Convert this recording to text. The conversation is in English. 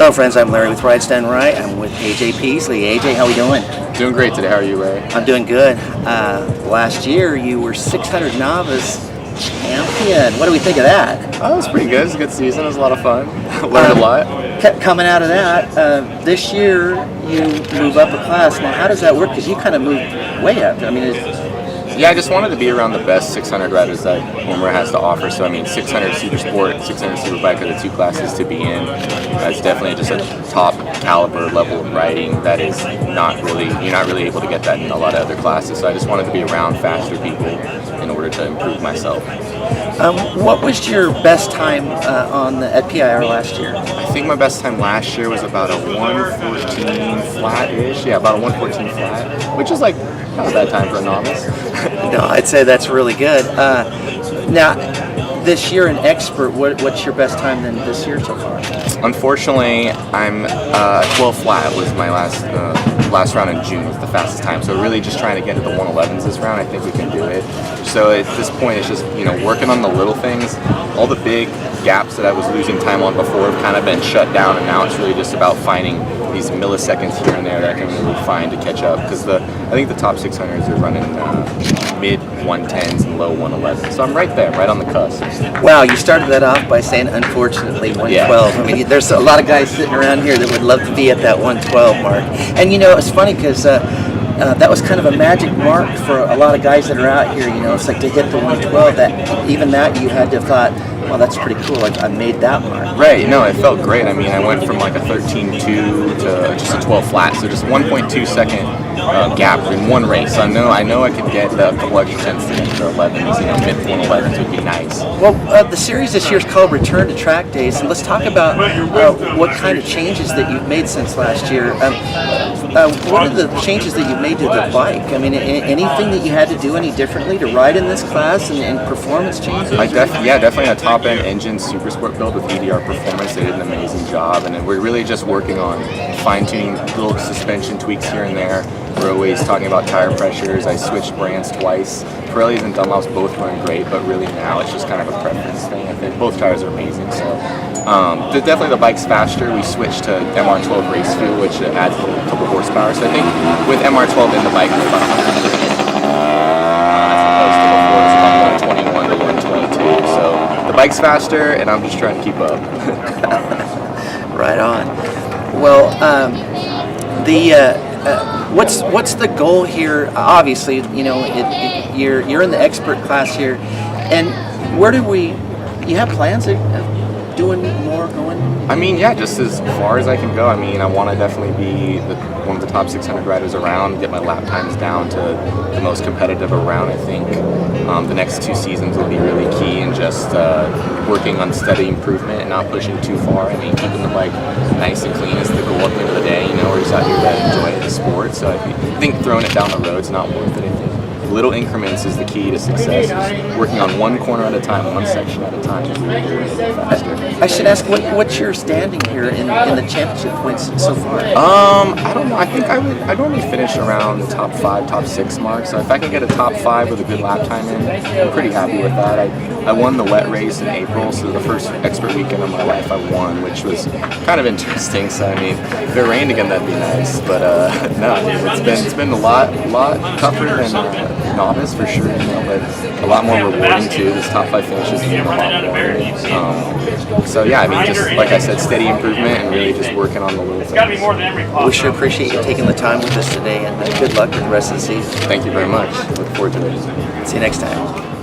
Hello friends, I'm Larry with Ride Stand Right. I'm with AJ Peaslee. AJ, how we doing? Doing great today. How are you, Larry? I'm doing good. Last year you were 600 Novice Champion. What do we think of that? Oh, it was pretty good. It was a good season. It was a lot of fun. Learned a lot. Kept coming out of that. This year you move up a class. Now how does that work? Because you kind of moved way up. I mean, Yeah, I just wanted to be around the best 600 riders that OMRRA has to offer. So, I mean, 600 Super Sport, 600 Superbike are the two classes to be in. It's definitely just a top caliber level of riding that is you're not really able to get that in a lot of other classes. So I just wanted to be around faster people in order to improve myself. what was your best time at PIR last year? I think my best time last year was about a 114 flat-ish. Yeah, about a 114 flat, which is like not a bad time for a novice. No, I'd say that's really good. Now, this year in Expert, what's your best time then this year so far? Unfortunately, I'm 12 flat was my last round in June was the fastest time. So really just trying to get to the 111s this round. I think we can do it. So at this point, it's just working on the little things. All the big gaps that I was losing time on before have kind of been shut down, and now it's really just about finding these milliseconds here and there that I can really find to catch up. Because I think the top 600s are running mid 110s and low 111s. So I'm right there, right on the cusp. Wow, you started that off by saying, unfortunately, 112. Yeah. I mean, there's a lot of guys sitting around here that would love to be at that 112 mark. And it's funny because that was kind of a magic mark for a lot of guys that are out here. It's like to hit the 112. That you had to have thought, well, that's pretty cool. Like I made that mark. Right. It felt great. I mean, I went from like a 13.2 to just a 12 flat. So just 1.2 second gap in one race. So I know I could get a couple extra tenths to get to 11s. Mid 111s would be nice. Well, the series this year is called Return to Track Days, and let's talk about what kind of changes that you've made since last year. What are the changes that you've made to the bike? I mean, anything that you had to do any differently to ride in this class and performance changes? Definitely a top-end engine super sport build with EDR Performance. They did an amazing job, and then we're really just working on fine-tuning little suspension tweaks here and there. We're always talking about tire pressures. I switched brands twice. Pirellis and Dunlops both run great, but really now it's just kind of a preference thing. I think both tires are amazing. So definitely the bike's faster. We switched to MR12 race fuel, which adds a couple horsepower. So I think with MR12 in the bike, we're about 100 as opposed to before, it's about 121 to 122. So the bike's faster, and I'm just trying to keep up. Right on. Well, what's the goal here? Obviously, you're in the expert class here, and you have plans of doing more going? I mean, yeah, just as far as I can go. I mean, I want to definitely be one of the top 600 riders around, get my lap times down to the most competitive around. I think the next 2 seasons will be really key in just working on steady improvement and not pushing too far. I mean, keeping the bike nice and clean is the goal at the end of the day. We're just out here to enjoy the sport. So I think throwing it down the road is not worth it. I think little increments is the key to success. Is working on one corner at a time, one section at a time is really faster. I should ask, what's your standing here in the championship points so far? I don't know. I think I normally finish around the top 5, top 6 mark. So if I can get a top 5 with a good lap time in, I'm pretty happy with that. I won the wet race in April, so the first expert weekend of my life I won, which was kind of interesting. So I mean, if it rained again, that'd be nice. But no, I mean, it's been a lot tougher than novice for sure, but a lot more rewarding too. This top 5 finishes mean a lot more. So yeah, I mean, just like I said, steady improvement and really just working on the little things. We sure appreciate you taking the time with us today, and good luck with the rest of the season. Thank you very much. Look forward to it. See you next time.